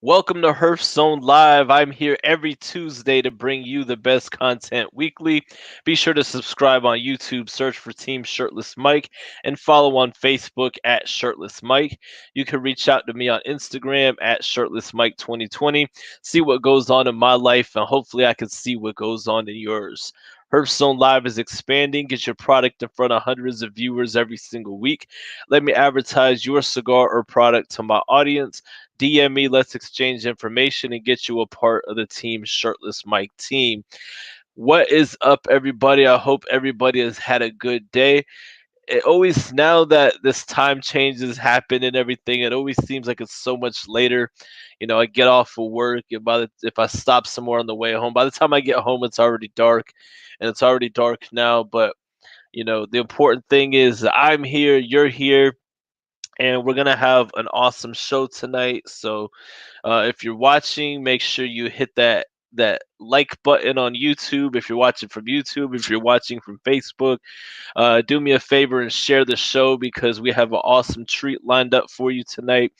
Welcome to Herf Zone Live. I'm here every Tuesday to bring you the best content weekly. Be sure to subscribe on YouTube, search for Team Shirtless Mike, and follow on Facebook at Shirtless Mike. You can reach out to me on Instagram at Shirtless Mike 2020. See what goes on in my life, and hopefully I can see what goes on in yours. Herf Zone Live is expanding. Get your product in front of hundreds of viewers every single week. Let me advertise your cigar or product to my audience. DM me, let's exchange information and get you a part of the Team Shirtless Mike team. What is up, everybody? I hope everybody has had a good day. It always, now that this time changes happen and everything, it always seems like it's so much later. I get off of work, and if I stop somewhere on the way home, by the time I get home, it's already dark, and it's already dark now. But the important thing is I'm here, you're here, and we're gonna have an awesome show tonight. So if you're watching, make sure you hit that like button on YouTube. If you're watching from YouTube, if you're watching from Facebook, do me a favor and share the show because we have an awesome treat lined up for you tonight.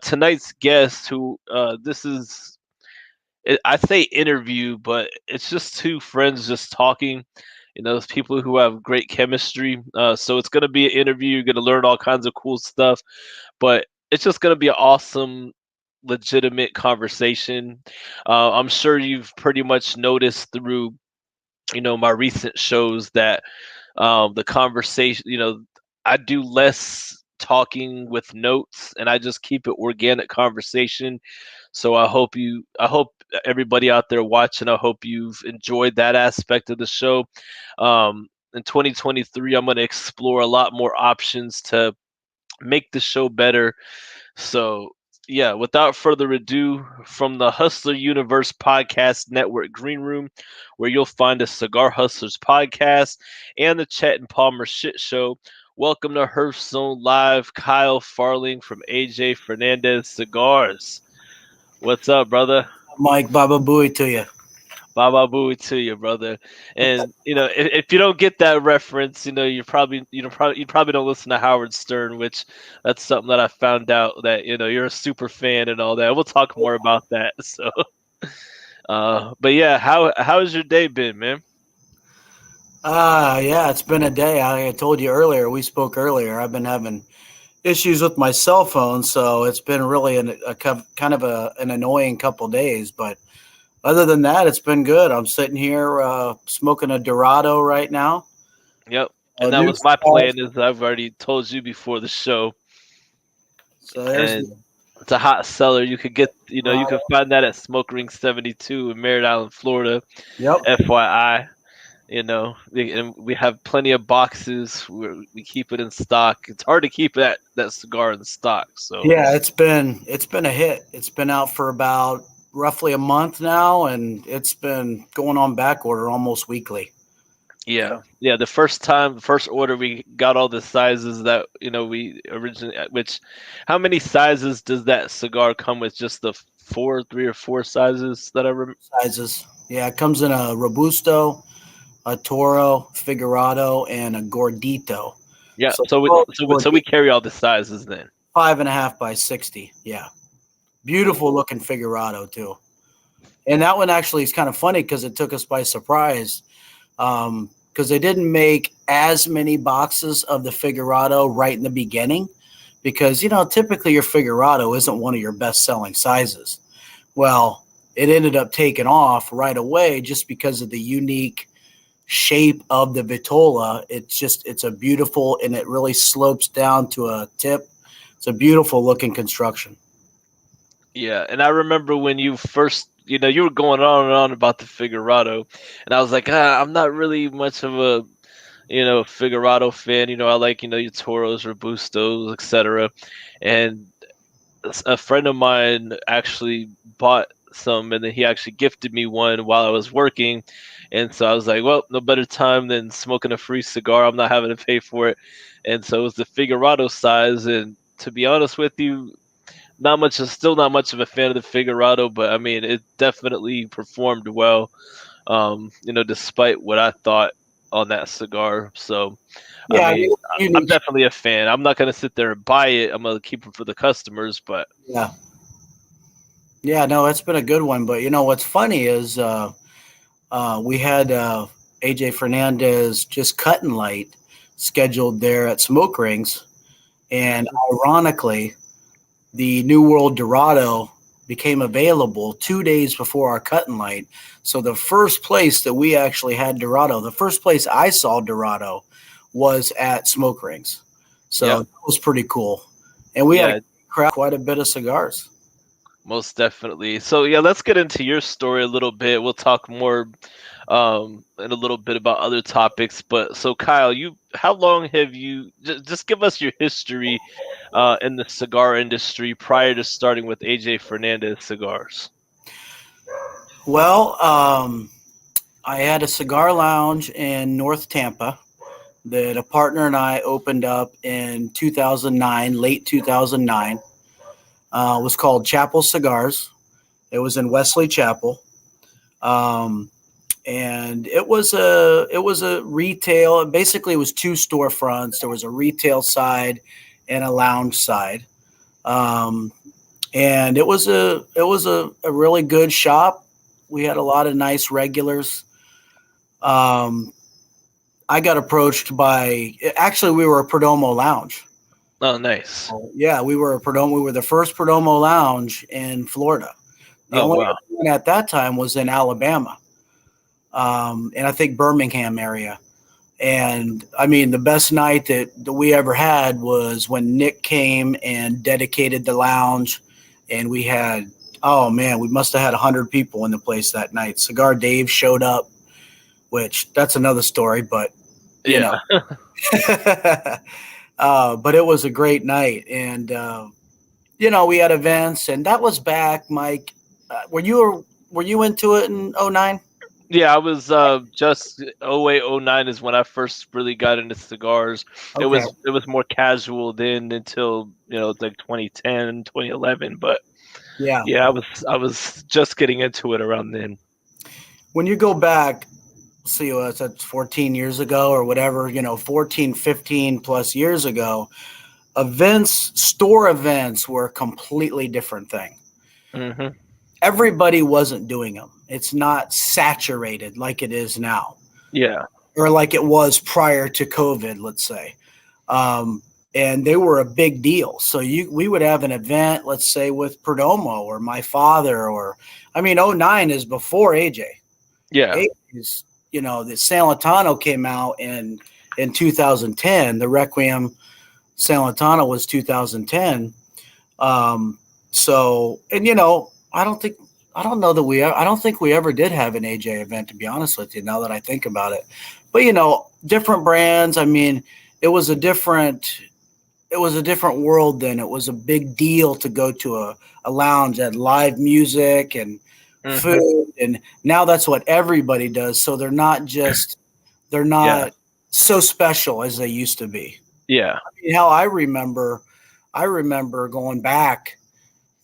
Tonight's guest, who this is, I say interview, but it's just two friends just talking. Those people who have great chemistry. So it's gonna be an interview. You're gonna learn all kinds of cool stuff, but it's just gonna be an awesome, legitimate conversation. I'm sure you've pretty much noticed through my recent shows that the conversation, I do less talking with notes and I just keep it organic conversation. So I hope everybody out there watching, I hope you've enjoyed that aspect of the show. In 2023, I'm going to explore a lot more options to make the show better. So, yeah, without further ado, from the Hustler Universe Podcast Network Green Room, where you'll find a Cigar Hustlers podcast and the Chet and Palmer Shit Show, welcome to Herf Zone Live, Kyle Farling from AJ Fernandez Cigars. What's up, brother? Mike, Baba Booey to you. Baba Booey to you, brother. And if you don't get that reference, you probably don't listen to Howard Stern, which that's something that I found out that you're a super fan and all that. We'll talk more about that. So, but yeah, how's your day been, man? Yeah, it's been a day. I told you earlier, we spoke earlier. I've been having issues with my cell phone, so it's been really kind of an annoying couple days. But other than that, it's been good. I'm sitting here smoking a Dorado right now. Yep. A And that new was my cigar. plan, as I've already told you before the show. So there's And it's a hot seller. You could get, you can Dorado. find that at Smoke Ring 72 in Merritt Island, Florida. Yep. FYI. And we have plenty of boxes. We keep it in stock. It's hard to keep that cigar in stock. So Yeah, it's been a hit. It's been out for about roughly a month now, and it's been going on back order almost weekly. yeah. The first order, we got all the sizes that we originally. Which, how many sizes does that cigar come with? Just the three or four sizes that I remember. Sizes. Yeah, it comes in a Robusto, a Toro, Figurado, and a Gordito. Yeah. So, So we oh, so we, so we Gordito, carry all the sizes then. 5.5 by 60. Yeah, beautiful looking Figurado too. And that one actually is kind of funny because it took us by surprise. Because they didn't make as many boxes of the Figurado right in the beginning, because typically your Figurado isn't one of your best selling sizes. Well, it ended up taking off right away just because of the unique shape of the vitola. It's a beautiful, and it really slopes down to a tip. It's a beautiful looking construction. Yeah, and I remember when you first, you were going on and on about the Figurado, and I was like, I'm not really much of a, Figurado fan. I like, your Toros, Robustos, etc. And a friend of mine actually bought some, and then he actually gifted me one while I was working. And so I was like, well, no better time than smoking a free cigar. I'm not having to pay for it. And so it was the Figurado size. And to be honest with you, still not much of a fan of the Figurado, but I mean, it definitely performed well. Despite what I thought on that cigar. So, I Yeah, mean, I'm unique. definitely a fan. I'm not gonna sit there and buy it. I'm gonna keep it for the customers, but Yeah. Yeah, no, that's been a good one. But what's funny is we had AJ Fernandez just cutting light scheduled there at Smoke Rings, and Hmm. ironically, the New World Dorado became available 2 days before our cutting light. So the first place that we actually had Dorado, the first place I saw Dorado, was at Smoke Rings. So Yep. that was pretty cool, and we had a Yeah, crowd, quite a bit of cigars. most definitely. So yeah, let's get into your story a little bit. We'll talk more in a little bit about other topics. But so Kyle, how long have you just give us your history in the cigar industry prior to starting with AJ Fernandez Cigars? Well, I had a cigar lounge in North Tampa that a partner and I opened up in 2009, late 2009. It was called Chapel Cigars. It was in Wesley Chapel, um, and it was a retail. Basically, it was two storefronts. There was a retail side and a lounge side, um, and it was a really good shop. We had a lot of nice regulars. Um, I got approached by actually we were a Perdomo lounge. Oh, nice. Yeah, we were a Perdomo. We were the first Perdomo lounge in Florida. The Oh, only wow. other one at that time was in Alabama, and I think Birmingham area. And I mean, the best night that we ever had was when Nick came and dedicated the lounge, and we had, oh man, we must have had 100 people in the place that night. Cigar Dave showed up, which that's another story, but you know. Yeah. But it was a great night, and we had events, and that was back, Mike. Were you into it in '09? Yeah, I was just 08, 09 is when I first really got into cigars. It Okay, was more casual then until, like 2010, 2011, but yeah. yeah, I was just getting into it around then. When you go back, see what that's 14 years ago or whatever, 14, 15 plus years ago, store events were a completely different thing. Hmm. Everybody wasn't doing them. It's not saturated like it is now, Yeah. or like it was prior to COVID, let's say. And they were a big deal. So we would have an event, let's say with Perdomo or my father, or I mean, '09 is before AJ. Yeah. AJ's, the San Latano came out in 2010. The Requiem San Latano was 2010. So, and I don't think we ever did have an AJ event, to be honest with you, now that I think about it. But different brands. I mean, it was a different it was a different world then. It was a big deal to go to a lounge at live music and Hmm. food, and now that's what everybody does. So they're Yeah. not so special as they used to be. Yeah. Hell, I remember going back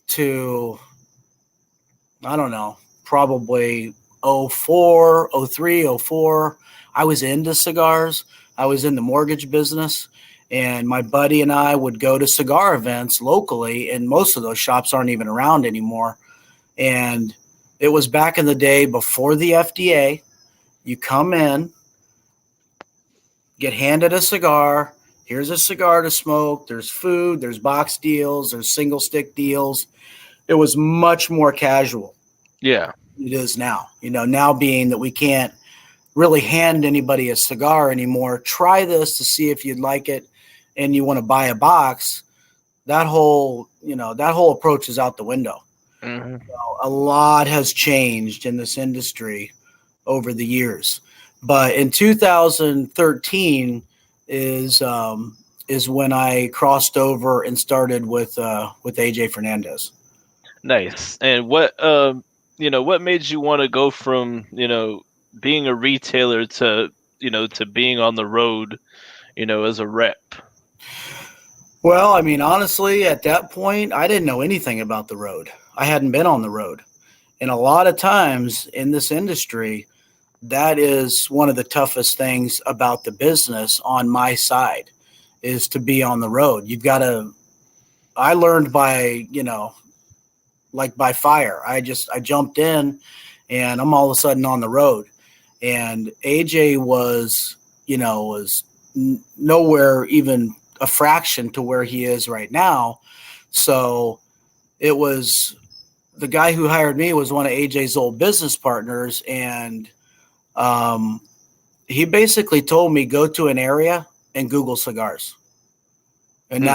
to, I don't know, probably '04, '03, '04. I was into cigars. I was in the mortgage business, and my buddy and I would go to cigar events locally, and most of those shops aren't even around anymore. And it was back in the day before the FDA. You come in, get handed a cigar. Here's a cigar to smoke. There's food. There's box deals. There's single stick deals. It was much more casual. Yeah. It is now. Now being that we can't really hand anybody a cigar anymore, try this to see if you'd like it, and you want to buy a box. That whole approach is out the window. Hmm. A lot has changed in this industry over the years, but in 2013 is when I crossed over and started with AJ Fernandez. Nice. And what made you want to go from, being a retailer to being on the road, as a rep? Well, I mean, honestly, at that point, I didn't know anything about the road. I hadn't been on the road. And a lot of times in this industry, that is one of the toughest things about the business on my side is to be on the road. I learned by, like by fire. I jumped in, and I'm all of a sudden on the road. And AJ was, nowhere even a fraction to where he is right now. So it was the guy who hired me was one of AJ's old business partners, and he basically told me go to an area and Google cigars, and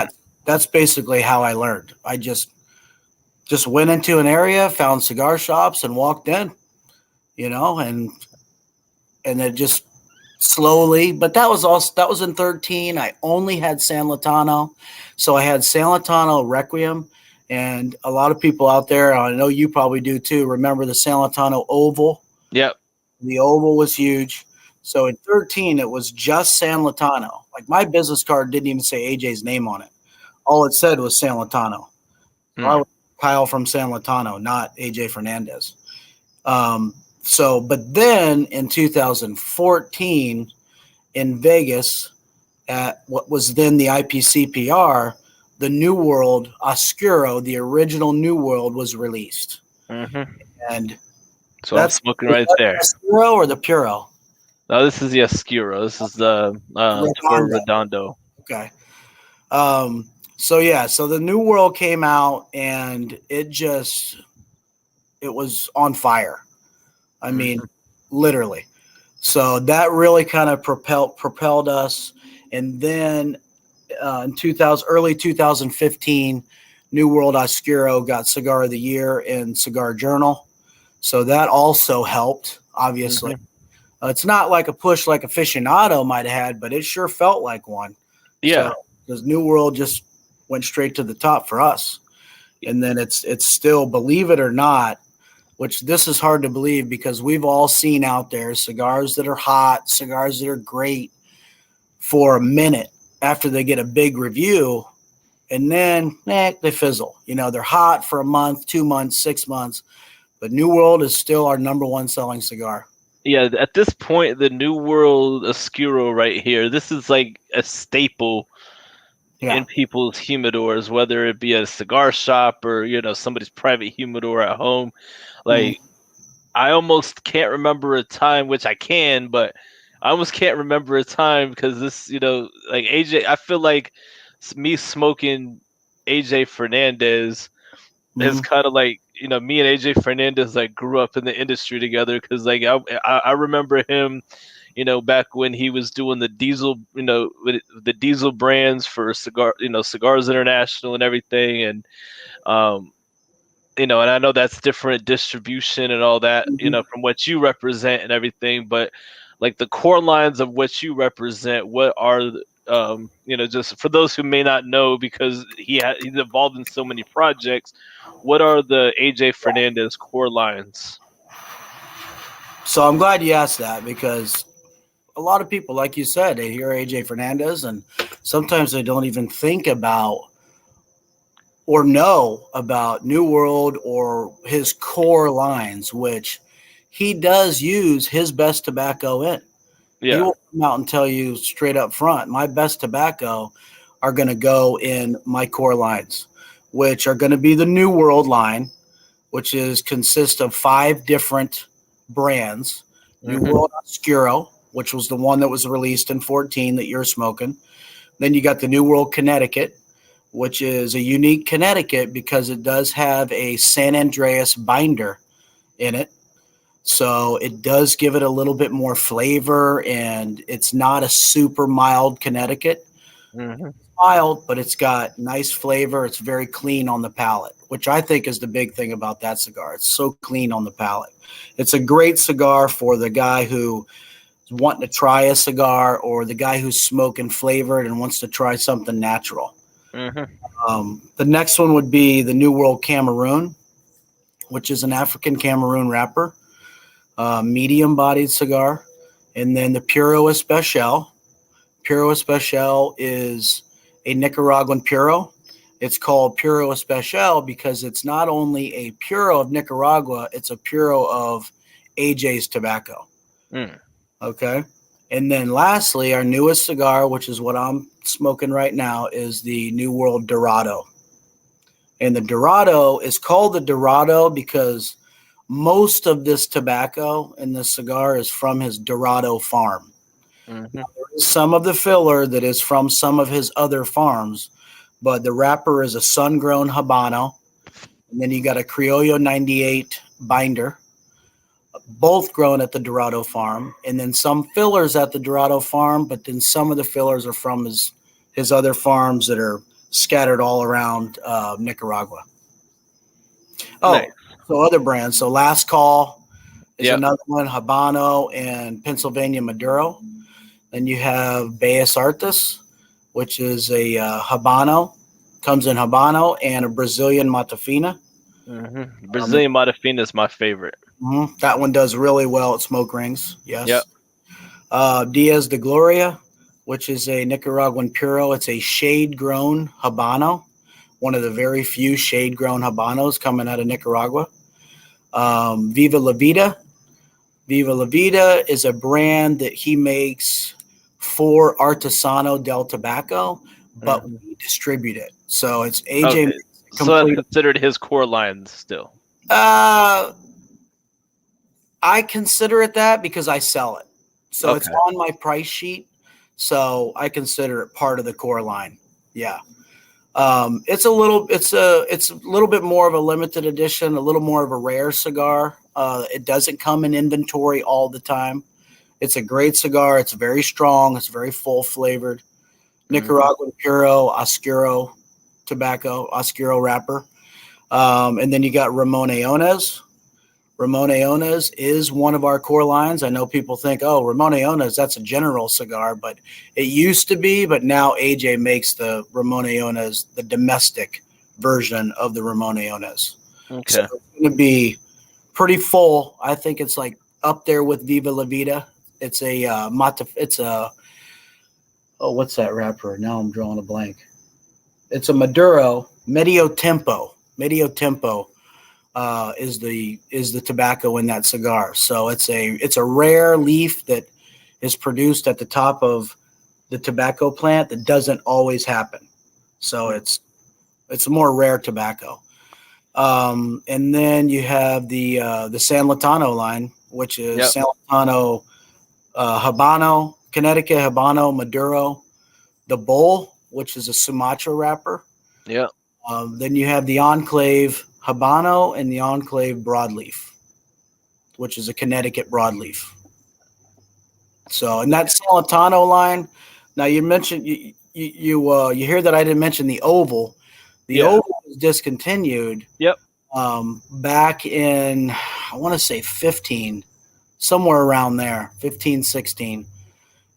that's basically how I learned. I just went into an area, found cigar shops, and walked in, and then just slowly. But that was in 13. I only had San Latano, so I had San Latano Requiem, and a lot of people out there, I know you probably do too, remember the San Latano Oval. Yep. The Oval was huge. So in 13, it was just San Latano. Like my business card didn't even say AJ's name on it. All it said was San Latano. So I was Kyle from San Latano, not AJ Fernandez. But then in 2014 in Vegas at what was then the IPCPR, the New World Oscuro, the original New World, was released. And so that's smoking right there. Oscuro or the Puro? No, this is the Oscuro. This is the Redondo. Okay. So the New World came out, and it was on fire. I mean, literally. So that really kind of propelled us. And then in early 2015, New World Oscuro got Cigar of the Year in Cigar Journal. So that also helped, obviously. It's not like a push like Aficionado might have had, but it sure felt like one. Yeah. Because New World just went straight to the top for us. And then it's still, believe it or not, which this is hard to believe because we've all seen out there cigars that are hot, cigars that are great for a minute after they get a big review, and then they fizzle. They're hot for a month, 2 months, 6 months, but New World is still our number one selling cigar. Yeah, at this point, the New World Oscuro right here, this is like a staple in people's humidors, whether it be a cigar shop or, somebody's private humidor at home. Like, I almost can't remember a time, which I can, but I almost can't remember a time because this, like AJ, I feel like me smoking AJ Fernandez is kind of like, me and AJ Fernandez like grew up in the industry together because like I remember him, back when he was doing the diesel, the diesel brands for Cigars International and everything, and and I know that's different distribution and all that, from what you represent and everything, but like the core lines of what you represent, what are just for those who may not know, because he's involved in so many projects, what are the AJ Fernandez core lines? So I'm glad you asked that because a lot of people, like you said, they hear AJ Fernandez and sometimes they don't even think about or know about New World or his core lines, which he does use his best tobacco in. Yeah. He will come out and tell you straight up front, my best tobacco are going to go in my core lines, which are going to be the New World line, which consists of 5 different brands. New World Oscuro, which was the one that was released in 14 that you're smoking. Then you got the New World Connecticut, which is a unique Connecticut because it does have a San Andreas binder in it. So it does give it a little bit more flavor, and it's not a super mild Connecticut. It's mild, but it's got nice flavor. It's very clean on the palate, which I think is the big thing about that cigar. It's so clean on the palate. It's a great cigar for the guy who is wanting to try a cigar or the guy who's smoking flavored and wants to try something natural. The next one would be the New World Cameroon, which is an African Cameroon wrapper. Medium-bodied cigar, and then the Puro Especial. Puro Especial is a Nicaraguan Puro. It's called Puro Especial because it's not only a Puro of Nicaragua, it's a Puro of AJ's tobacco. Okay? And then lastly, our newest cigar, which is what I'm smoking right now, is the New World Dorado. And the Dorado is called the Dorado because most of this tobacco in this cigar is from his Dorado farm. Mm-hmm. There is some of the filler that is from some of his other farms, but the wrapper is a sun-grown Habano. And then you got a Criollo 98 binder, both grown at the Dorado farm. And then some fillers at the Dorado farm, but then some of the fillers are from his other farms that are scattered all around Nicaragua. Oh, Nice. so other brands. So Last Call is Yep. another one, Habano and Pennsylvania Maduro. Then you have Bellas Artes, which is a Habano, comes in Habano, and a Brazilian Matafina. Mm-hmm. Brazilian Matafina is my favorite. That one does really well at smoke rings. Yes. Yep. Diaz de Gloria, which is a Nicaraguan Puro. It's a shade-grown Habano, one of the very few shade-grown Habanos coming out of Nicaragua. Viva La Vida. Viva La Vida is a brand that he makes for Artesano del Tobacco, but we distribute it. So it's AJ. Okay. So that's considered his core line still. I consider it that because I sell it. So it's on my price sheet. So I consider it part of the core line. Yeah. It's a little bit more of a limited edition, a little more of a rare cigar. It doesn't come in inventory all the time. It's a great cigar. It's very strong. It's very full flavored. Nicaraguan Puro Oscuro tobacco, Oscuro wrapper. And then you got Ramon Ayones. Ramon Ayones is one of our core lines. I know people think, oh, Ramon Ayones, that's a general cigar, but it used to be, but now AJ makes the Ramon Ayones, the domestic version of the Ramon Ayones. Okay. So it's going to be pretty full. I think it's like up there with Viva La Vida. It's a what's that wrapper? Now I'm drawing a blank. It's a Maduro Medio Tempo. Medio Tempo is the tobacco in that cigar. So it's a rare leaf that is produced at the top of the tobacco plant that doesn't always happen. So it's a more rare tobacco. And then you have the San Latano line, which is San Latano Habano, Connecticut Habano, Maduro, the Bull, which is a Sumatra wrapper. Yeah. Then you have the Enclave Habano and the Enclave Broadleaf, which is a Connecticut broadleaf. So, and that San Latano line. Now you mentioned you hear that I didn't mention the Oval. The Oval was discontinued. Yep. Back in, I want to say 15, somewhere around there, 15, 16.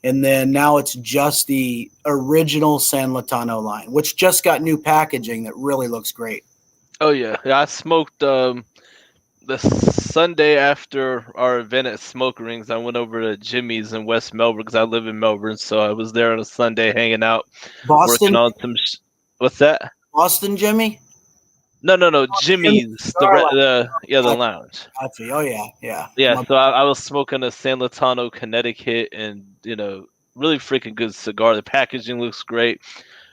And then now it's just the original San Latano line, which just got new packaging that really looks great. Oh yeah. I smoked the Sunday after our event at Smoke Rings. I went over to Jimmy's in West Melbourne because I live in Melbourne, so I was there on a Sunday hanging out, Boston, working on some. What's that? Boston, Jimmy? No, Jimmy's, the lounge. Oh yeah. Yeah, so I was smoking a San Latano Connecticut, and really freaking good cigar. The packaging looks great.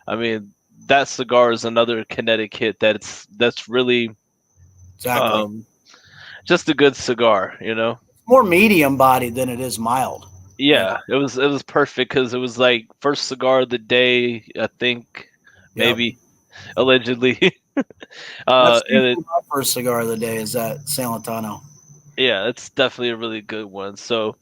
I mean, that cigar is another Connecticut that's really just a good cigar. More medium bodied than it is mild. Yeah, it was perfect because it was like first cigar of the day, I think, maybe allegedly. That's my first cigar of the day is that San Latano. Yeah, it's definitely a really good one. So,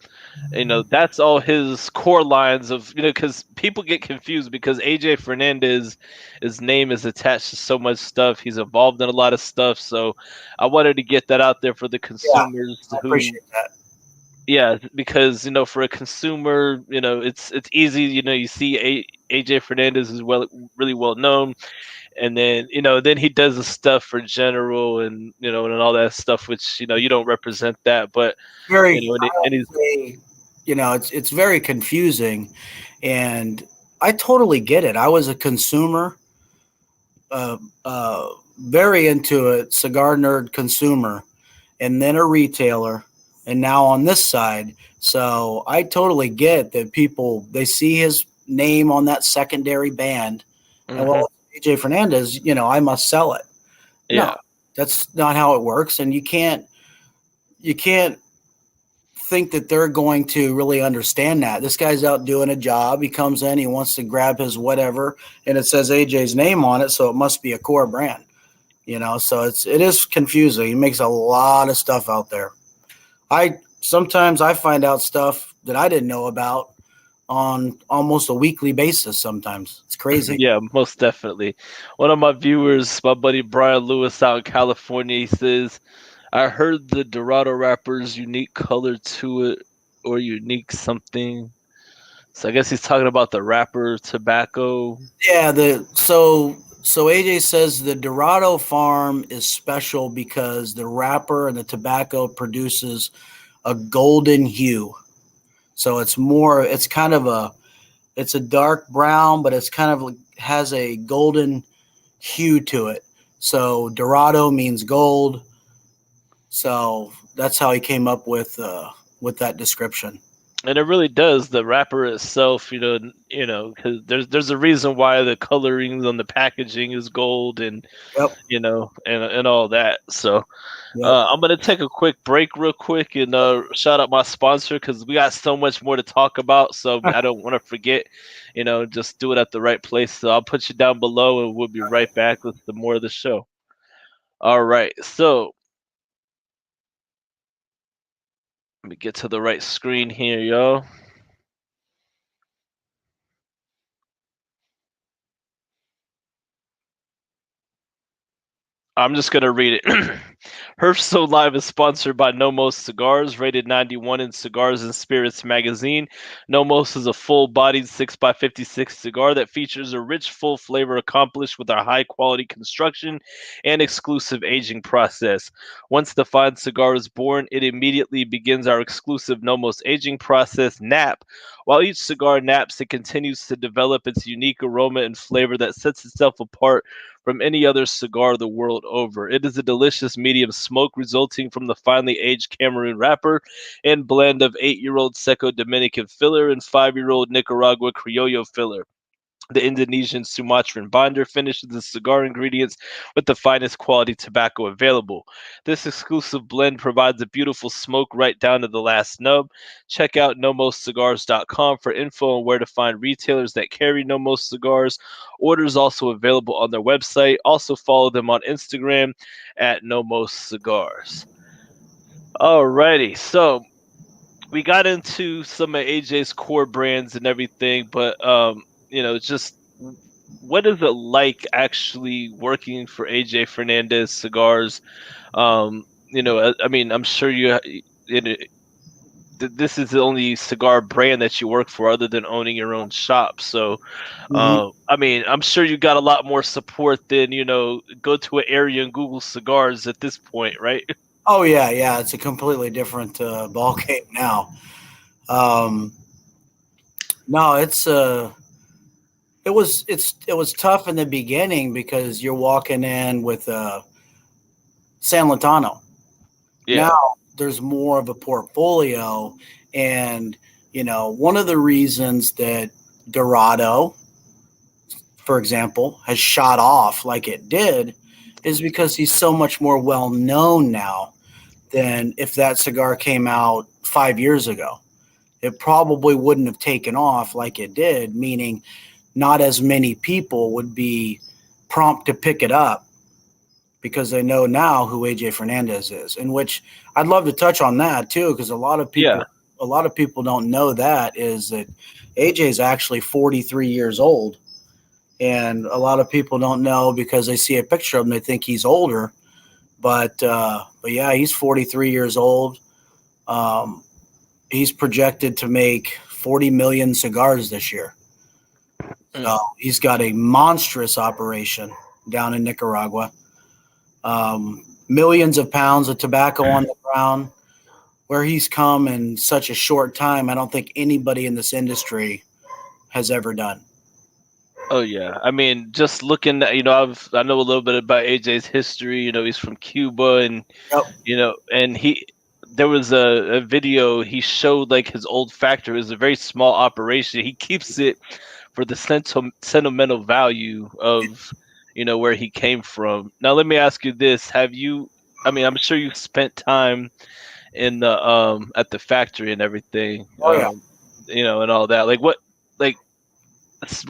that's all his core lines of, because people get confused because AJ Fernandez, his name is attached to so much stuff. He's involved in a lot of stuff. So I wanted to get that out there for the consumers. I appreciate that. Yeah, because, for a consumer, it's easy, you see AJ Fernandez is really well known. And then, then he does the stuff for general and, and all that stuff, which, you don't represent that, but it's very confusing, and I totally get it. I was a consumer, very into it, cigar nerd consumer, and then a retailer, and now on this side. So I totally get that people, they see his name on that secondary band, and AJ Fernandez, I must sell it. No, Yeah. that's not how it works, and you can't think that they're going to really understand that. This guy's out doing a job. He comes in, he wants to grab his whatever, and it says AJ's name on it, so it must be a core brand. So it is confusing. He makes a lot of stuff out there. I sometimes I find out stuff that I didn't know about on almost a weekly basis. Sometimes it's crazy. Yeah, most definitely. One of my viewers, my buddy Brian Lewis out in California, he says, I heard the Dorado wrapper's unique color to it or unique something. So I guess he's talking about the wrapper tobacco. Yeah, so AJ says the Dorado farm is special because the wrapper and the tobacco produces a golden hue. So it's kind of it's a dark brown, but it's kind of has a golden hue to it. So Dorado means gold. So that's how he came up with that description. And it really does. The wrapper itself, because there's a reason why the coloring on the packaging is gold and Yep. and all that. So Yep. I'm gonna take a quick break, real quick, and shout out my sponsor because we got so much more to talk about. So I don't want to forget, just do it at the right place. So I'll put you down below, and we'll be right back with the more of the show. All right, so let me get to the right screen here, yo. I'm just gonna read it. Herf So Live is sponsored by Nomos Cigars, rated 91 in Cigars and Spirits magazine. Nomos is a full-bodied 6x56 cigar that features a rich, full flavor accomplished with our high-quality construction and exclusive aging process. Once the fine cigar is born, it immediately begins our exclusive Nomos Aging Process nap. While each cigar naps, it continues to develop its unique aroma and flavor that sets itself apart from any other cigar the world over. It is a delicious medium smoke resulting from the finely aged Cameroon wrapper and blend of 8-year-old seco Dominican filler and 5-year-old Nicaragua criollo filler. The Indonesian Sumatran binder finishes the cigar ingredients with the finest quality tobacco available. This exclusive blend provides a beautiful smoke right down to the last nub. Check out nomoscigars.com for info on where to find retailers that carry Nomos cigars. Orders also available on their website. Also follow them on Instagram at Nomos Cigars. Alrighty, so we got into some of AJ's core brands and everything, but just what is it like actually working for AJ Fernandez Cigars? I mean, I'm sure this is the only cigar brand that you work for other than owning your own shop. So, Mhm. I mean, I'm sure you got a lot more support than, go to an area and Google cigars at this point, right? Oh yeah, yeah. It's a completely different ball game now. Um, no, it was tough in the beginning because you're walking in with San Latano. Yeah. Now there's more of a portfolio, and one of the reasons that Dorado, for example, has shot off like it did is because he's so much more well known now than if that cigar came out 5 years ago. It probably wouldn't have taken off like it did, meaning not as many people would be prompt to pick it up because they know now who AJ Fernandez is. In which I'd love to touch on that too, because Yeah. a lot of people don't know that is that AJ is actually 43 years old, and a lot of people don't know because they see a picture of him, they think he's older, but yeah, he's 43 years old. Um, he's projected to make 40 million cigars this year. So Mm. he's got a monstrous operation down in Nicaragua. Millions of pounds of tobacco on the ground. Where he's come in such a short time, I don't think anybody in this industry has ever done. Oh yeah, I mean, just looking at I know a little bit about AJ's history. He's from Cuba, and Yep. and there was a video he showed like his old factory. It was a very small operation. He keeps it for the sentimental value of where he came from. Now, let me ask you this: Have you? I mean, I'm sure you spent time in the at the factory and everything, Oh yeah. and all that. Like what, like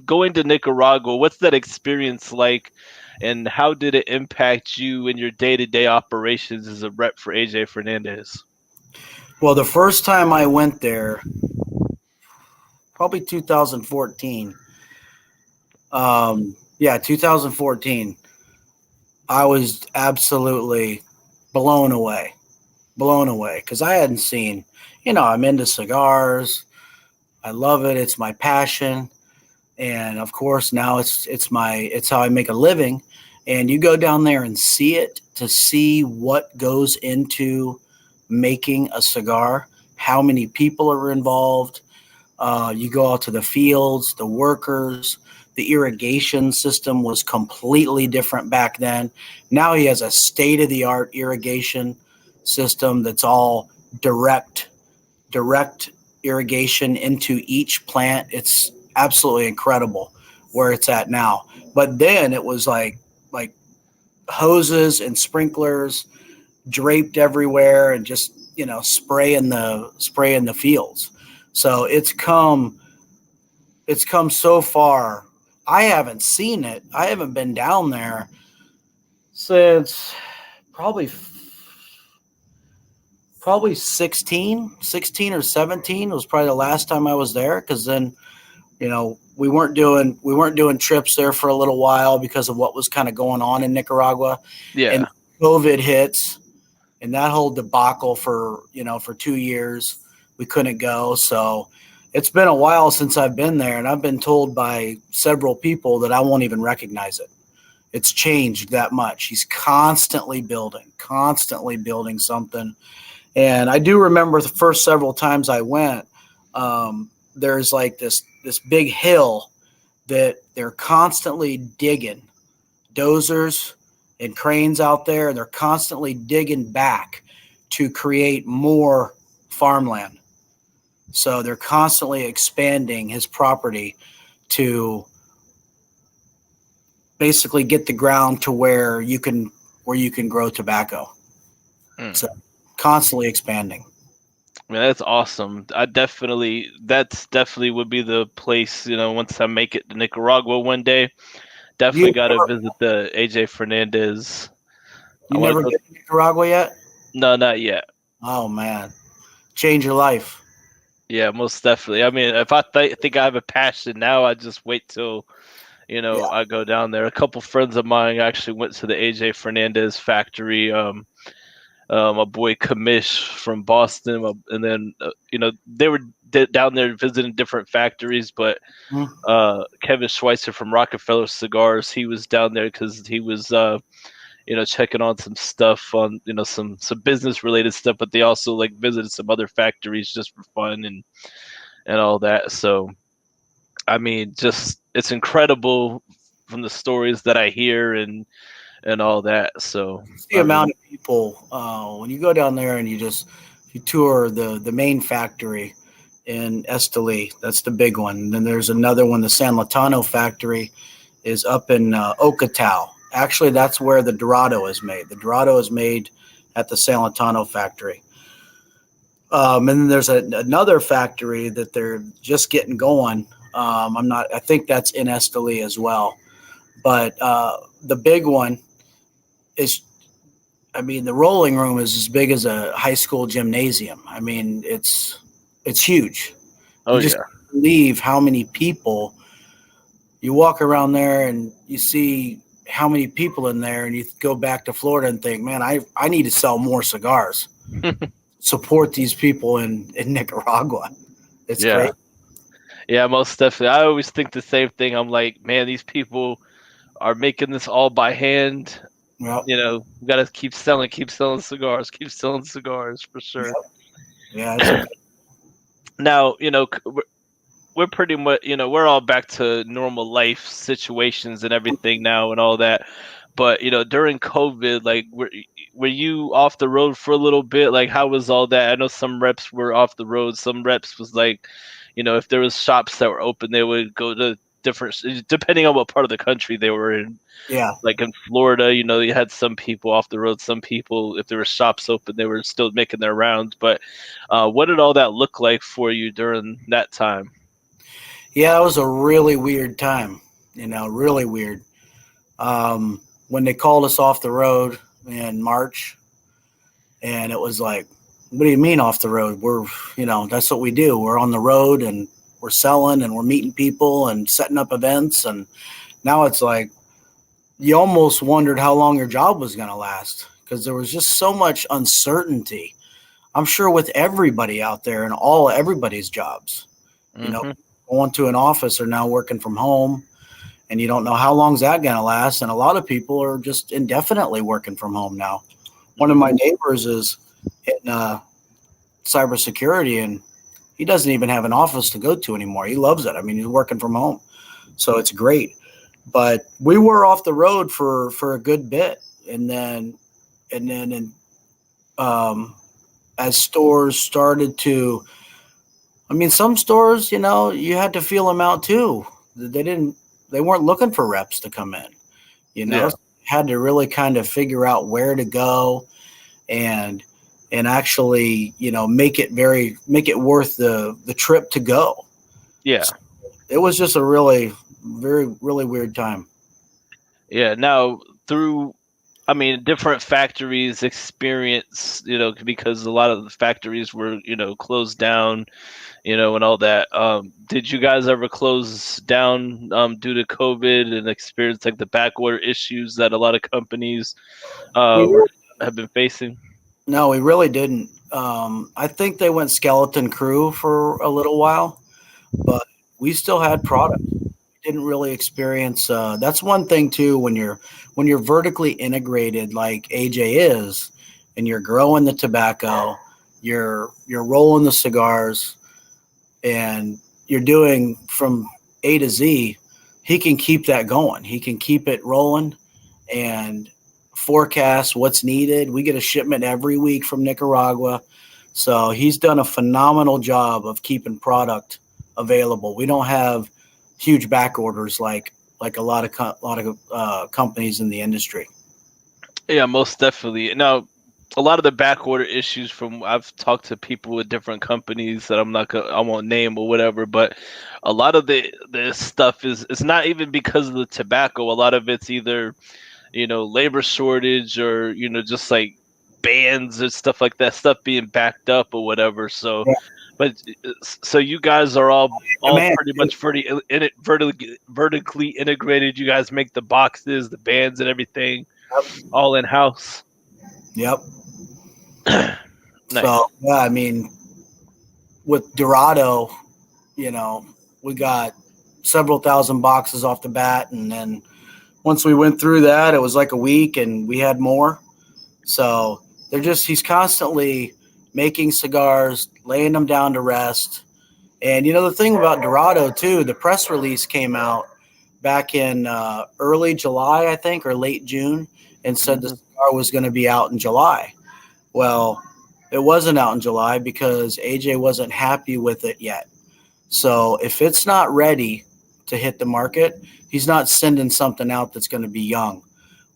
going to Nicaragua? What's that experience like, and how did it impact you in your day-to-day operations as a rep for AJ Fernandez? Well, the first time I went there, probably 2014. Yeah, 2014. I was absolutely blown away, because I hadn't seen. I'm into cigars. I love it. It's my passion, and of course now it's how I make a living. And you go down there and see it, to see what goes into making a cigar, how many people are involved. You go out to the fields, the workers. The irrigation system was completely different back then. Now he has a state of the art irrigation system that's all direct irrigation into each plant. It's absolutely incredible where it's at now. But then it was like hoses and sprinklers draped everywhere, and just spray in the fields. So it's come so far. I haven't seen it. I haven't been down there since probably probably 16 or 17 was probably the last time I was there, because then we weren't doing trips there for a little while because of what was kind of going on in Nicaragua, and Yeah. COVID hits, and that whole debacle for 2 years. We couldn't go. So it's been a while since I've been there, and I've been told by several people that I won't even recognize it. It's changed that much. He's constantly building something. And I do remember the first several times I went, there's like this big hill that they're constantly digging, dozers and cranes out there, and they're constantly digging back to create more farmland. So they're constantly expanding his property to basically get the ground to where you can grow tobacco. Hmm. So constantly expanding. Man, that's awesome. That's definitely would be the place, once I make it to Nicaragua one day. Definitely You got to never, visit the AJ Fernandez. I you want never to go. been to Nicaragua yet? No, not yet. Oh man, change your life. Yeah, most definitely. I mean, if I think I have a passion now, I just wait till, Yeah. I go down there. A couple friends of mine actually went to the AJ Fernandez factory. My boy Kamish from Boston, and then they were down there visiting different factories. But Mhm. Kevin Schweitzer from Rockefeller Cigars, he was down there because he was checking on some stuff on some business related stuff. But they also like visited some other factories just for fun and all that. So I mean, just it's incredible from the stories that I hear and all that. So It's the I amount mean, of people when you go down there and you tour the main factory in Esteli. That's the big one. And then there's another one. The San Latano factory is up in Ocatao. Actually, that's where the Dorado is made. The Dorado is made at the San Latano factory. And then there's another factory that they're just getting going. I'm not. I think that's in Esteli as well. But the big one is, I mean, the rolling room is as big as a high school gymnasium. I mean, it's huge. oh You just yeah. can't believe how many people. You walk around there and you see how many people in there, and you go back to Florida and think, man, I need to sell more cigars. Support these people in Nicaragua. It's Yeah. great. Yeah, most definitely. I always think the same thing. I'm like, man, these people are making this all by hand. Well, We got to keep selling cigars, keep selling cigars for yeah, sure. yeah, it's amazing. Now, we're pretty much, we're all back to normal life situations and everything now and all that. But, during COVID, like, were you off the road for a little bit? Like, how was all that? I know some reps were off the road. Some reps was like, if there was shops that were open, they would go to different, depending on what part of the country they were in. Yeah. Like in Florida, you had some people off the road, some people, if there were shops open, they were still making their rounds. But what did all that look like for you during that time? Yeah, it was a really weird time, really weird. When they called us off the road in March, and it was like, what do you mean off the road? That's what we do. We're on the road and we're selling and we're meeting people and setting up events. And now it's like, you almost wondered how long your job was going to last because there was just so much uncertainty. I'm sure with everybody out there and everybody's jobs, Mm-hmm. going to an office or now working from home, and you don't know how long's that going to last. And a lot of people are just indefinitely working from home now. One of my neighbors is in cybersecurity, and he doesn't even have an office to go to anymore. He loves it. I mean, he's working from home, so it's great. But we were off the road for a good bit, and then as stores started to, I mean, some stores, you had to feel them out too. They weren't looking for reps to come in, Yeah. had to really kind of figure out where to go and actually, make it worth the trip to go. Yeah. So it was just a really, very, really weird time. Yeah. Now, through, I mean, different factories experience, because a lot of the factories were, closed down, and all that. Did you guys ever close down due to COVID and experience like the back order issues that a lot of companies We were really, have been facing? no, we really didn't. I think they went skeleton crew for a little while, but we still had product. Didn't really experience. That's one thing too. When you're vertically integrated like AJ is, and you're growing the tobacco, you're rolling the cigars, and you're doing from A to Z. He can keep that going. He can keep it rolling and forecast what's needed. We get a shipment every week from Nicaragua, so he's done a phenomenal job of keeping product available. We don't have huge back orders like a lot of companies in the industry. Yeah, most definitely. Now, a lot of the back order issues from I've talked to people with different companies that I won't name or whatever, but a lot of the stuff is it's not even because of the tobacco. A lot of it's either labor shortage or just like bands and stuff like that, stuff being backed up or whatever. So, Yeah. but so you guys are all Demand. pretty much vertically integrated. You guys make the boxes, the bands, and everything all in house. Yep. So Nice. yeah, I mean, with Dorado, you know, we got several thousand boxes off the bat, and then once we went through that, it was like a week, and we had more. So he's constantly making cigars, laying them down to rest. And the thing about Dorado too, the press release came out back in early July, I think, or late June, and said the Hmm. cigar was going to be out in July. Well, it wasn't out in July because AJ wasn't happy with it yet. So if it's not ready to hit the market, he's not sending something out that's going to be young,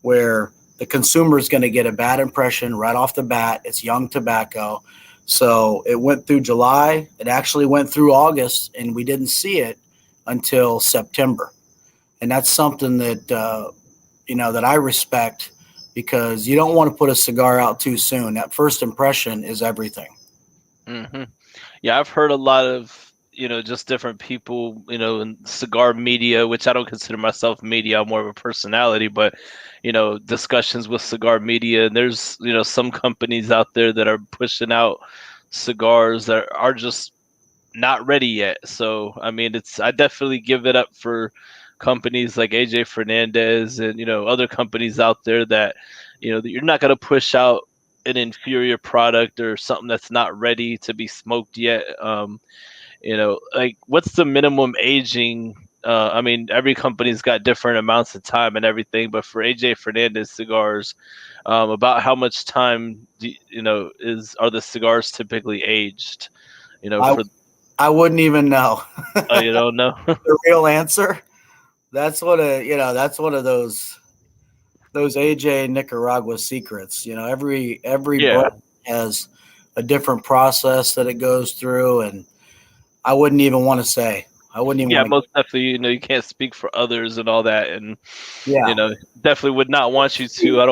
where the consumer is going to get a bad impression right off the bat. It's young tobacco. So it went through July. It actually went through August, and we didn't see it until September. And that's something that I respect, because you don't want to put a cigar out too soon. That first impression is everything. Hmm. Yeah, I've heard a lot of, just different people, in cigar media, which I don't consider myself media. I'm more of a personality, but, discussions with cigar media. And there's, some companies out there that are pushing out cigars that are just not ready yet. So, I mean, I definitely give it up for companies like AJ Fernandez and, other companies out there that, that you're not going to push out an inferior product or something that's not ready to be smoked yet. Like what's the minimum aging? I mean, every company's got different amounts of time and everything, but for AJ Fernandez cigars, about how much time are the cigars typically aged? I For I wouldn't even know you don't know. the real answer. That's one of that's one of those AJ Nicaragua secrets. Every Yeah. brand has a different process that it goes through, and I wouldn't even want to say. I wouldn't even Yeah, want to. most definitely. You can't speak for others and all that, and Yeah, definitely would not want you to. I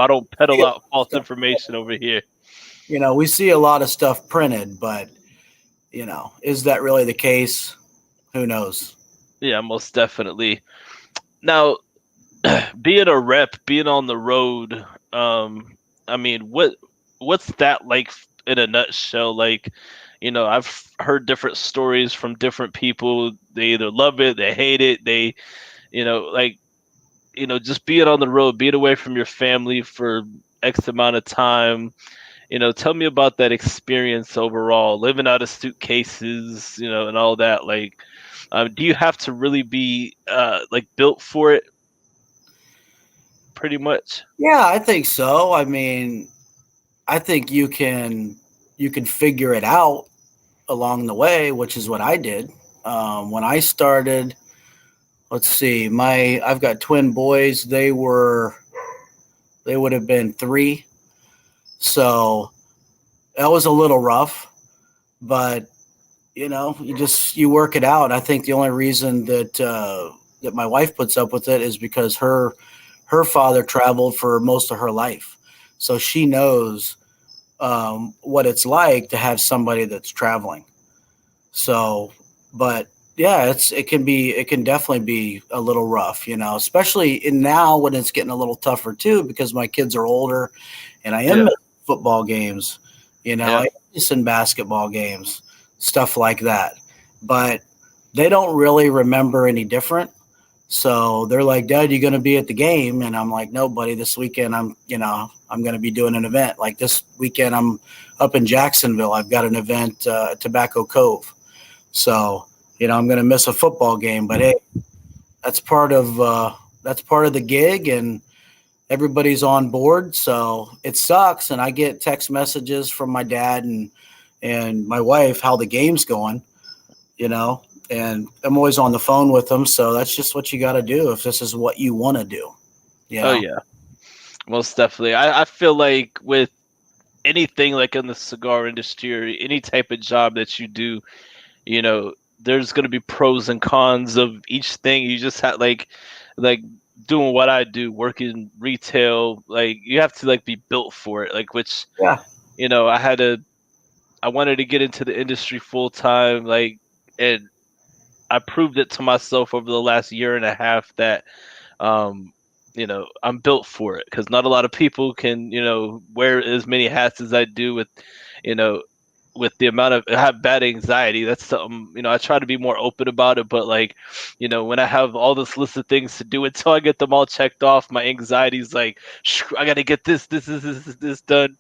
don't peddle out false information over here. we see a lot of stuff printed, but is that really the case? Who knows? Yeah, most definitely. Now, being a rep, being on the road, I mean, what's that like in a nutshell? Like, I've heard different stories from different people. They either love it, they hate it, like, just being on the road, being away from your family for X amount of time. Tell me about that experience overall, living out of suitcases, and all that. Like, do you have to really be like built for it, pretty much? Yeah, I think so. I mean, I think you can figure it out along the way, which is what I did. When I started, let's see, I've got twin boys. They would have been 3, so that was a little rough. But you work it out. I think the only reason that my wife puts up with it is because her father traveled for most of her life, so she knows what it's like to have somebody that's traveling. So, but yeah, it can definitely be a little rough, especially in now when it's getting a little tougher too because my kids are older, and I am Yeah, missing football games, I yeah. am missing basketball games, stuff like that. But they don't really remember any different. So they're like, "Dad, you going to be at the game?" And I'm like, "No, buddy. This weekend I'm going to be doing an event. Like this weekend, I'm up in Jacksonville. I've got an event at Tobacco Cove. So I'm going to miss a football game. But hey, that's part of the gig, and everybody's on board. So it sucks, and I get text messages from my dad and my wife how the game's going. You know, and I'm always on the phone with them. So that's just what you got to do if this is what you want to do. You Oh know, yeah, most definitely. I feel like with anything like in the cigar industry or any type of job that you do, you know, there's gonna be pros and cons of each thing. You just have like doing what I do, working retail, like you have to like be built for it. Like which, yeah, I wanted to get into the industry full time, like, and I proved it to myself over the last year and a half that um I'm built for it because not a lot of people can wear as many hats as I do you know with the amount of I have bad anxiety. That's something, I try to be more open about it, but like, when I have all this list of things to do until I get them all checked off, my anxiety's like, I got to get this done.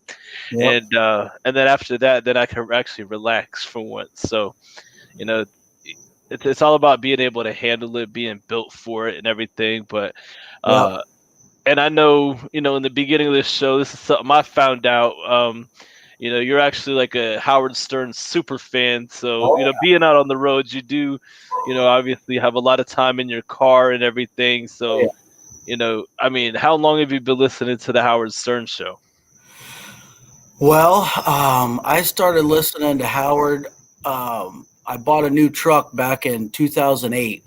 yep, And then after that, then I can actually relax for once. So, you know, it's all about being able to handle it, being built for it and everything. But yep, uh and I know, in the beginning of this show, this is something I found out. You're actually like a Howard Stern super fan. So, oh, being out on the road, you do, obviously have a lot of time in your car and everything. So, yeah. I mean, how long have you been listening to the Howard Stern show? Well, I started listening to Howard. I bought a new truck back in 2008,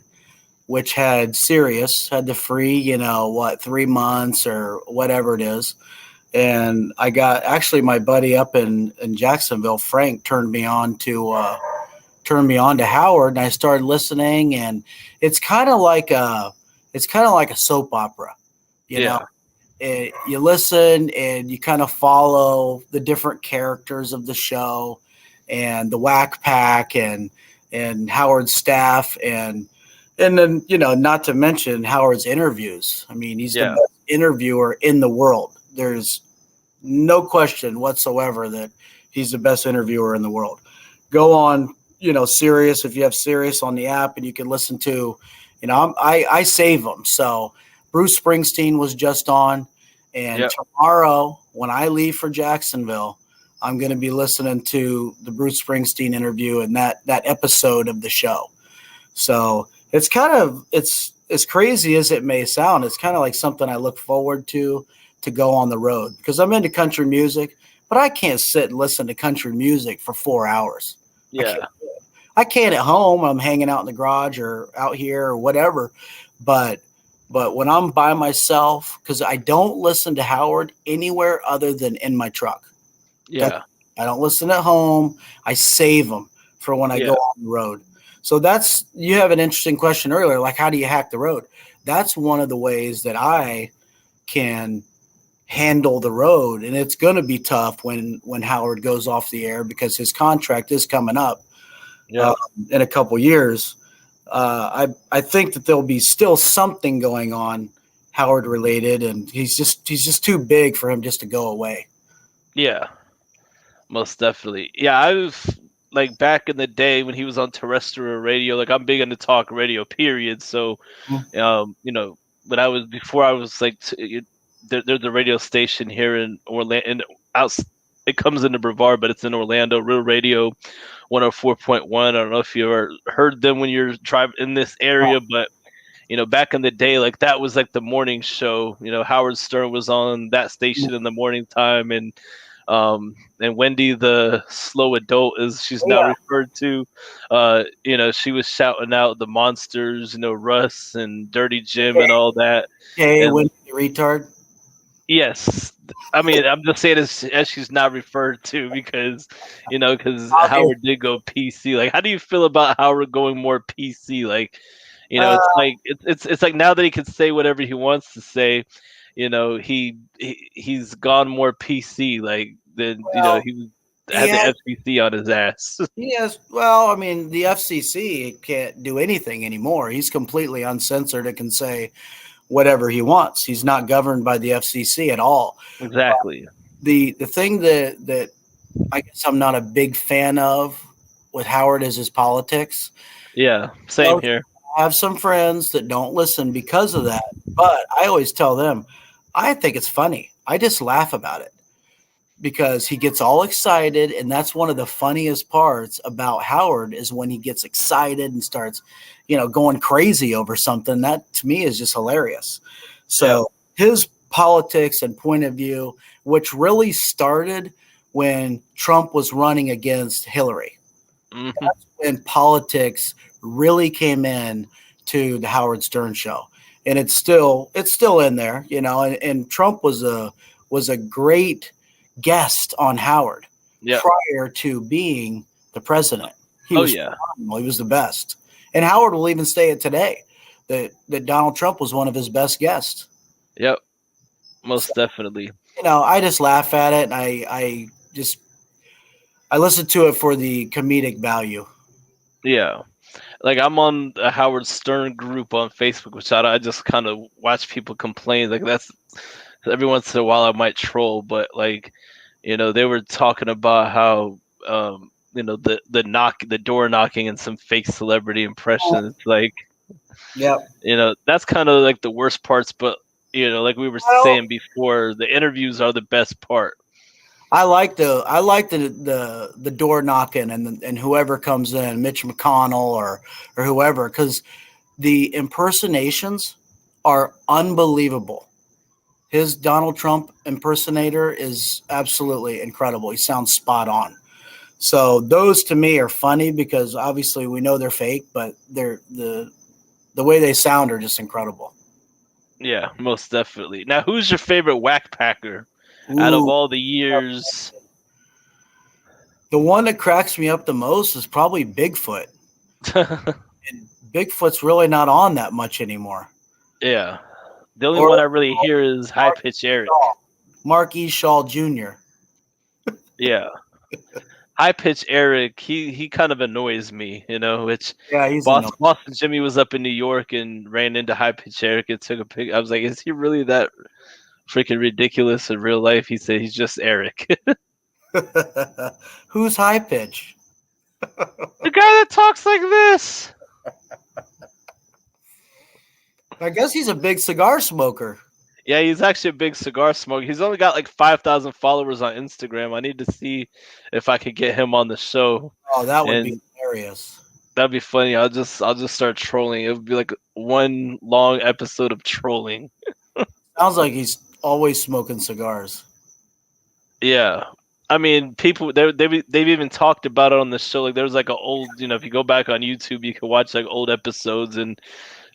which had Sirius, had the free, 3 months or whatever it is. And I got actually my buddy up in Jacksonville, Frank, turned me on to Howard, and I started listening. And it's kind of like a soap opera, you know. Yeah, You listen and you kind of follow the different characters of the show, and the Whack Pack and Howard's staff, and then not to mention Howard's interviews. I mean, he's the yeah, best interviewer in the world. There's no question whatsoever that he's the best interviewer in the world. Go on, Sirius, if you have Sirius on the app, and you can listen to, I save them. So Bruce Springsteen was just on, and yeah. tomorrow when I leave for Jacksonville, I'm going to be listening to the Bruce Springsteen interview and that episode of the show. So It's kind of it's as crazy as it may sound. It's kind of like something I look forward to go on the road because I'm into country music, but I can't sit and listen to country music for 4 hours. I Yeah, can't. I can at home. I'm hanging out in the garage or out here or whatever, but when I'm by myself, because I don't listen to Howard anywhere other than in my truck. That yeah, I don't listen at home. I save them for when I go yeah, on the road. So that's you have an interesting question earlier, like how do you hack the road? That's one of the ways that I can handle the road, and it's going to be tough when Howard goes off the air because his contract is coming up yeah. in a couple years. I think that there'll be still something going on Howard related, and he's just too big for him just to go away. Yeah, most definitely. Yeah, I've like back in the day when he was on terrestrial radio, like I'm big into talk radio, period. So, when I was before I was like, there's a radio station here in Orlando, and out, it comes into Brevard, but it's in Orlando, Real Radio 104.1. I don't know if you ever heard them when you're driving in this area, but back in the day, like that was like the morning show. Howard Stern was on that station in the morning time, and Wendy, the slow adult, as she's Oh now yeah, referred to, she was shouting out the monsters, Russ and Dirty Jim and all that. hey, And when you retard. yes, I mean, I'm just saying as she's not referred to because Obvious. Howard did go PC. Like, how do you feel about Howard going more PC? Like, Uh, it's like it's like now that he can say whatever he wants to say, he's gone more PC. Like, then well, he was he had the has FCC on his ass. he has. Well, I mean, the FCC can't do anything anymore. He's completely uncensored and can say whatever he wants. He's not governed by the FCC at all. Exactly. The thing that I guess I'm not a big fan of with Howard is his politics. Yeah. Same So here. I have some friends that don't listen because of that, but I always tell them I think it's funny. I just laugh about it because he gets all excited, and that's one of the funniest parts about Howard is when he gets excited and starts, going crazy over something. That to me is just hilarious. Yeah. So his politics and point of view, which really started when Trump was running against Hillary, Hmm. when politics really came in to the Howard Stern show. And it's still in there, and Trump was a great guest on Howard Yep. prior to being the president. He Oh was yeah. phenomenal. He was the best. And Howard will even say it today that Donald Trump was one of his best guests. Yep. So, Most definitely. I just laugh at it, and I listen to it for the comedic value. Yeah. Like I'm on a Howard Stern group on Facebook, which I just kind of watch people complain. Like that's every once in a while I might troll, but like they were talking about how the door knocking and some fake celebrity impressions. Like Yep. that's kind of like the worst parts, but like we were Well, saying before, the interviews are the best part. I like the door knocking and whoever comes in, Mitch McConnell or whoever, because the impersonations are unbelievable. His Donald Trump impersonator is absolutely incredible. He sounds spot on. So those to me are funny because obviously we know they're fake, but they're the way they sound are just incredible. Yeah, most definitely. Now, who's your favorite whack packer out of Ooh, all the years? the one that cracks me up the most is probably Bigfoot. And Bigfoot's really not on that much anymore. Yeah. The only Or one I really hear is High Mark Pitch Eric. Mark E. Shaw Jr. Yeah. High Pitch Eric, he kind of annoys me, which Yeah, he's annoying. Boston Jimmy was up in New York and ran into High Pitch Eric and took a pic. I was like, is he really that freaking ridiculous in real life? He said he's just Eric. Who's high pitch? The guy that talks like this. I guess he's a big cigar smoker. Yeah, he's actually a big cigar smoker. He's only got like 5,000 followers on Instagram. I need to see if I could get him on the show. Oh, that would be And hilarious. That'd be funny. I'll just start trolling. It would be like one long episode of trolling. Sounds like he's always smoking cigars. Yeah. I mean, people they've even talked about it on the show. Like there was like an old, if you go back on YouTube, you can watch like old episodes and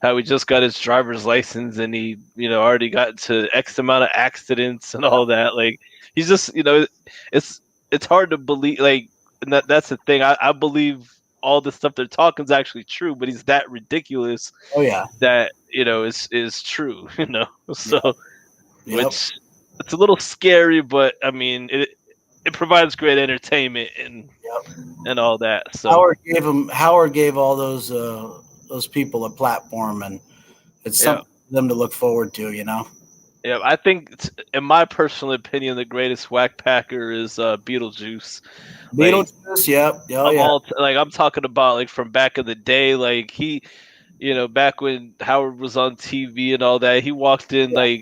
how he just got his driver's license and he, already got to X amount of accidents and all that. Like he's just, it's it's hard to believe. Like, and that's the thing. I believe all the stuff they're talking is actually true, but he's that ridiculous Oh yeah. that is true. So Yep. Yep. which it's a little scary, but I mean it provides great entertainment Yep. and all that. So Howard gave all those people a platform, and it's yeah. something for them to look forward to. You know. Yeah, I think, in my personal opinion, the greatest whack packer is Beetlejuice. Like Beetlejuice. Yep. Oh of yeah. all, like I'm talking about, like from back in the day, like he, back when Howard was on TV and all that, he walked in Yeah.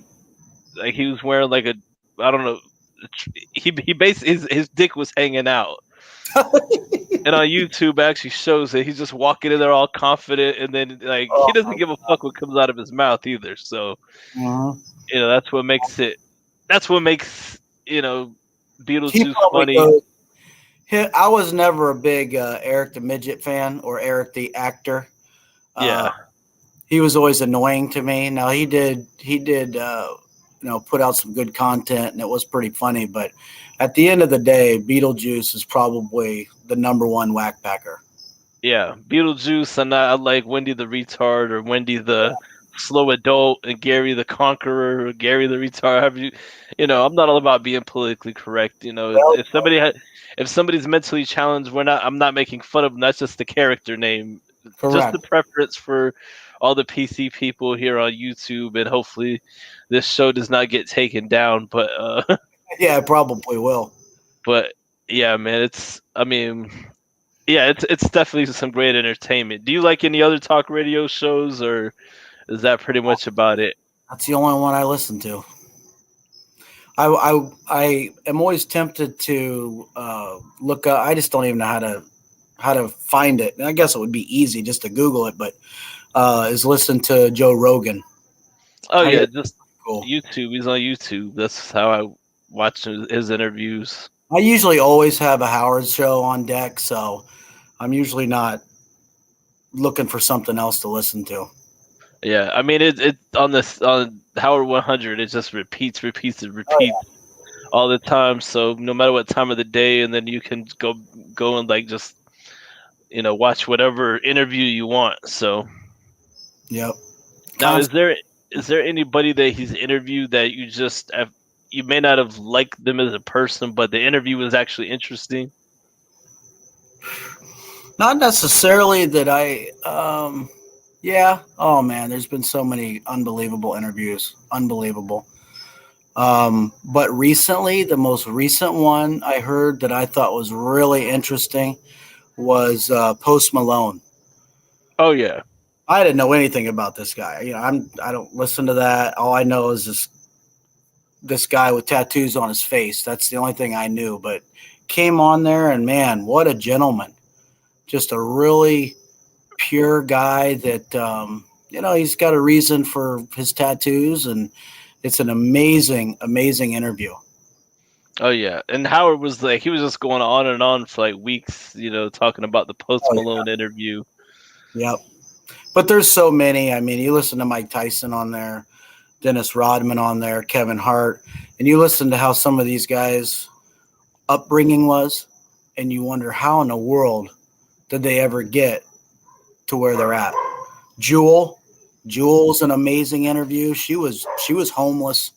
like he was wearing like a, I don't know, he basically his dick was hanging out. And on YouTube actually shows that he's just walking in there all confident, and then like he Oh doesn't my give a fuck what comes out of his mouth either. So God. that's what makes it. That's what makes He Beetlejuice probably funny. goes. I was never a big Eric the Midget fan or Eric the actor. Uh, Yeah, he was always annoying to me. Now he did put out some good content and it was pretty funny. But at the end of the day, Beetlejuice is probably the number one whack packer. yeah. Beetlejuice, and I like Wendy the retard or Wendy the slow adult, and Gary the conqueror or Gary the retard. Have you, I'm not all about being politically correct. Well, If somebody's mentally challenged, I'm not making fun of them. That's just the character name. Just the correct. preference for all the PC people here on YouTube, and hopefully this show does not get taken down. But Yeah, it probably will. but yeah, man, I mean, yeah, it's definitely some great entertainment. Do you like any other talk radio shows, or is that pretty much about it? That's the only one I listen to. I am always tempted to look up. I just don't even know how to find it. And I guess it would be easy just to Google it, but is listen to Joe Rogan. Oh I yeah, guess just cool. YouTube. He's on YouTube. That's how I watch his interviews. I usually always have a Howard show on deck, so I'm usually not looking for something else to listen to. Yeah, I mean it on this on Howard 100. It just repeats and Oh repeats all the time. So no matter what time of the day, and then you can go and like just watch whatever interview you want. So yeah. Yep. now, Const- is there anybody that he's interviewed that you may not have liked them as a person, but the interview was actually interesting? Not necessarily that yeah. Oh man, there's been so many unbelievable interviews. Unbelievable. But recently, the most recent one I heard that I thought was really interesting was Post Malone. Oh yeah, I didn't know anything about this guy. I don't listen to that. All I know is this guy with tattoos on his face. That's the only thing I knew. But came on there, and man, what a gentleman! Just a really pure guy that he's got a reason for his tattoos, and it's an amazing interview. oh yeah. And Howard was like, he was just going on and on for like weeks, talking about the Post Oh Malone interview. yeah. Yep. But there's so many. I mean, you listen to Mike Tyson on there, Dennis Rodman on there, Kevin Hart, and you listen to how some of these guys' upbringing was, and you wonder how in the world did they ever get to where they're at. Jewel's an amazing interview. She was homeless,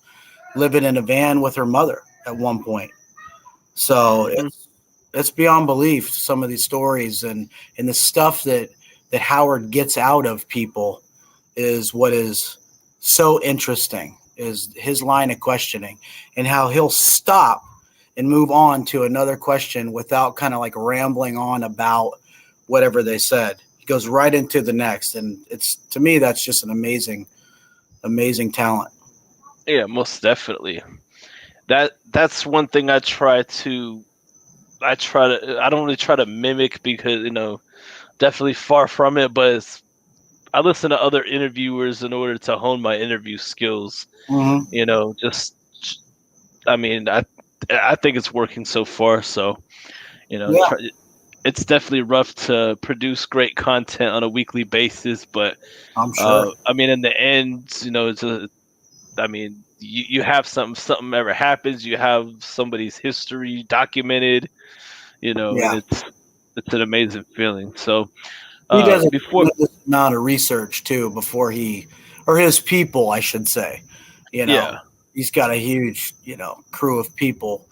living in a van with her mother at one point. So Hmm. it's beyond belief, some of these stories and the stuff that Howard gets out of people is what is so interesting, is his line of questioning and how he'll stop and move on to another question without kind of like rambling on about whatever they said. He goes right into the next, and it's, to me, that's just an amazing talent. Yeah, most definitely. That's one thing I don't really try to mimic because Definitely far from it, but I listen to other interviewers in order to hone my interview skills. Mm-hmm. Just I mean, I think it's working so far. So Yeah, it's definitely rough to produce great content on a weekly basis, but I'm sure. I mean, in the end, I mean, you have something ever happens, you have somebody's history documented, and Yeah, it's an amazing feeling. So he does a before, tremendous amount of research too before or his people, I should say. You yeah, know, he's got a huge, crew of people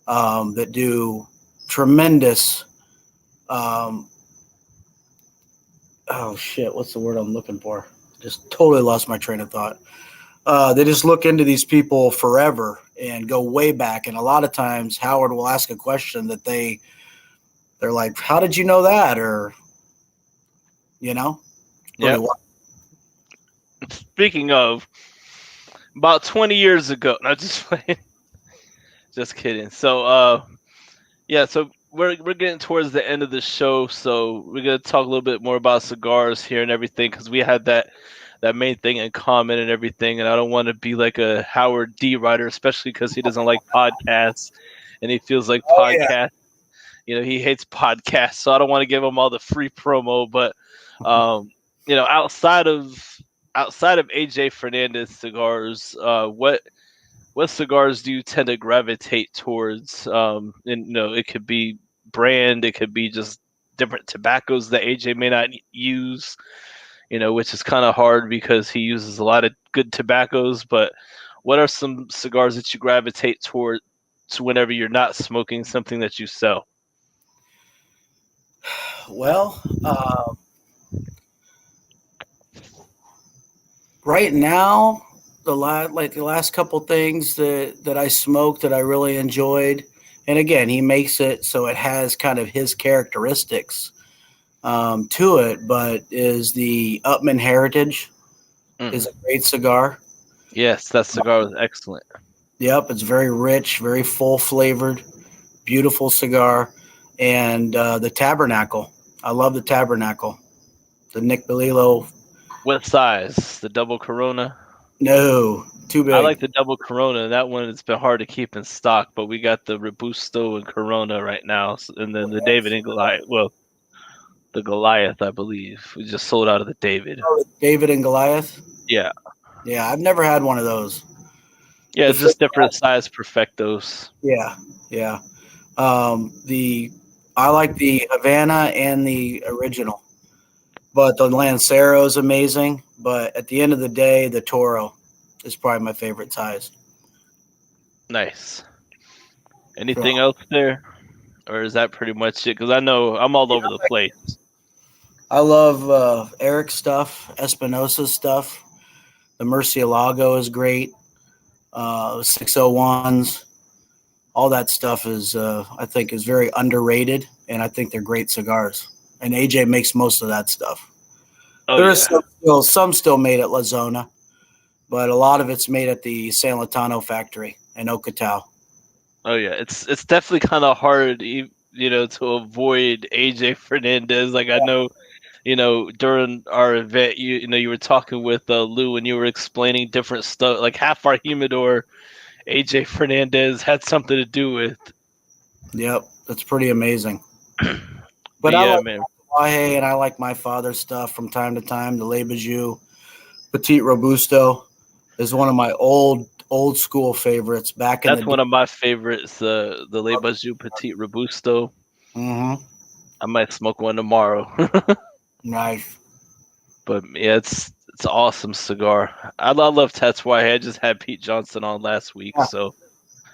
that do tremendous. Um, oh shit, what's the word I'm looking for? Just totally lost my train of thought. They just look into these people forever and go way back. And a lot of times, Howard will ask a question that they're like, "How did you know that?" Or really yep. Speaking of, about 20 years ago, not just playing, just kidding. So yeah, so we're getting towards the end of the show, so we're gonna talk a little bit more about cigars here and everything because we had that main thing in common and everything, and I don't want to be like a Howard D writer, especially because he doesn't like podcasts and he feels like Oh yeah. podcasts. He hates podcasts, so I don't want to give him all the free promo. But um, outside of AJ Fernandez cigars, what cigars do you tend to gravitate towards? And it could be brand, it could be just different tobaccos that AJ may not use. Which is kind of hard because he uses a lot of good tobaccos. But what are some cigars that you gravitate towards whenever you're not smoking something that you sell? Well, right now, the last couple things that I smoked that I really enjoyed, and again, he makes it so it has kind of his characteristics to it, but is the Upman Heritage Mm. is a great cigar. Yes, that cigar was excellent. Yep, it's very rich, very full flavored, beautiful cigar, and the Tabernacle. I love the Tabernacle. The Nick Belilo. What size? The double Corona? No, too I big. like the double Corona. That one it's been hard to keep in stock, but we got the Robusto and Corona right now, and then the David and Goliath. Well, the Goliath, I believe, we just sold out of the David. Oh, David and Goliath. Yeah, Yeah, I've never had one of those. yeah, it's It's just just different size perfectos. yeah, yeah. The I like the Havana and the original, but the Lancero is amazing. But at the end of the day, the Toro is probably my favorite size. Nice. So, Anything else there, or is that pretty much it? Because I know I'm all over the place. I love Eric's stuff, Espinosa's stuff. The Murcielago is great. 601s, all that stuff is I think is very underrated, and I think they're great cigars. And AJ makes most of that stuff. Oh There is yeah, some still made at La Zona, but a lot of it's made at the San Latano factory in Ocatao. oh yeah. It's definitely kind of hard, to avoid AJ Fernandez. Like I know during our event, you were talking with Lou and you were explaining different stuff. Like half our humidor, AJ Fernandez had something to do with. Yep, that's pretty amazing. But But I yeah, like man, Wahe and I like my father's stuff from time to time. The Le Bijou, Petit Robusto is one of my old school favorites back in the that's day. one of my favorites. The Le Bajou Petit Robusto. Mm-hmm. I might smoke one tomorrow. Nice. But yeah, it's an awesome cigar. I love Tatuai. I just had Pete Johnson on last week, Yeah, so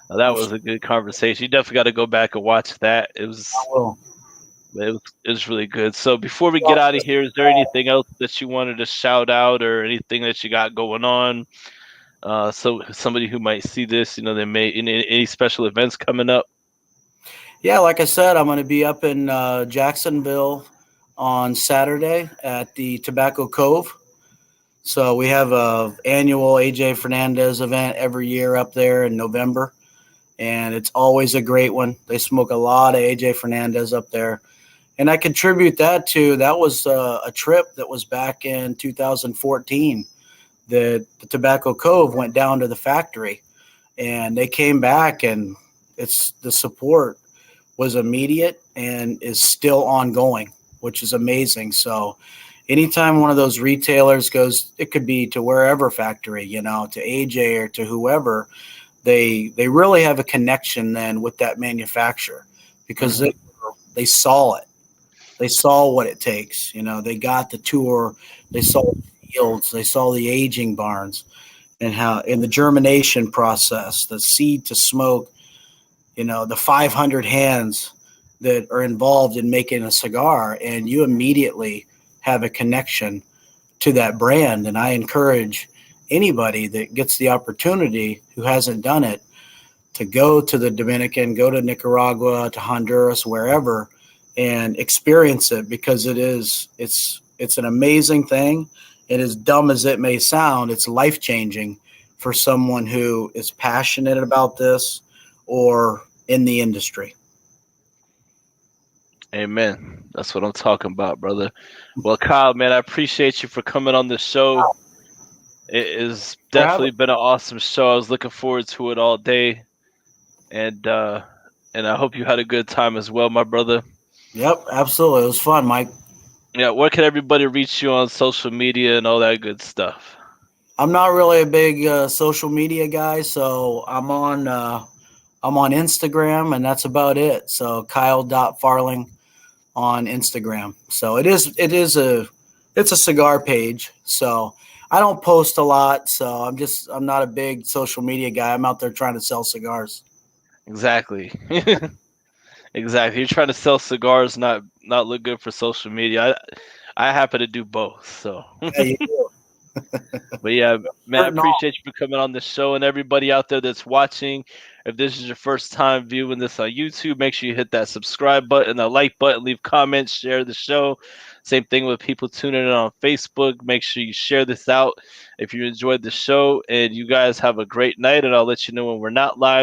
that was a good conversation. You definitely got to go back and watch that. I will. It was really good. So before we get out of here, is there anything else that you wanted to shout out or anything that you got going on? So somebody who might see this, they may any special events coming up. Yeah, like I said, I'm going to be up in Jacksonville on Saturday at the Tobacco Cove. So we have a annual AJ Fernandez event every year up there in November, and it's always a great one. They smoke a lot of AJ Fernandez up there, And I contribute that to that was a trip that was back in 2014 that the Tobacco Cove went down to the factory, and they came back, and it's the support was immediate and is still ongoing, which is amazing. So anytime one of those retailers goes, it could be to wherever factory, you know, to AJ or to whoever, they really have a connection then with that manufacturer because they saw it. They saw what it takes. You know, they got the tour, they saw the fields, they saw the aging barns and how in the germination process, the seed to smoke, you know, the 500 hands that are involved in making a cigar, and you immediately have a connection to that brand. And I encourage anybody that gets the opportunity who hasn't done it to go to the Dominican, go to Nicaragua, to Honduras, wherever, and experience it, because it's an amazing thing. And as dumb as it may sound, it's life-changing for someone who is passionate about this or in the industry. Amen. That's what I'm talking about, brother. Well, Kyle, man, I appreciate you for coming on the show. It has definitely been an awesome show. I was looking forward to it all day, and I hope you had a good time as well, my brother. Yep, absolutely. It was fun, Mike. Yeah, where can everybody reach you on social media and all that good stuff? I'm not really a big social media guy, so I'm on Instagram, and that's about it. So Kyle.Farling on Instagram. So it's a cigar page. So I don't post a lot. So I'm not a big social media guy. I'm out there trying to sell cigars. Exactly. Exactly. You're trying to sell cigars, not look good for social media. I happen to do both, so. Yeah, you do. But yeah, man, I appreciate you for coming on the show, and everybody out there that's watching. If this is your first time viewing this on YouTube, make sure you hit that subscribe button, that like button, leave comments, share the show. Same thing with people tuning in on Facebook. Make sure you share this out if you enjoyed the show. And you guys have a great night, and I'll let you know when we're not live.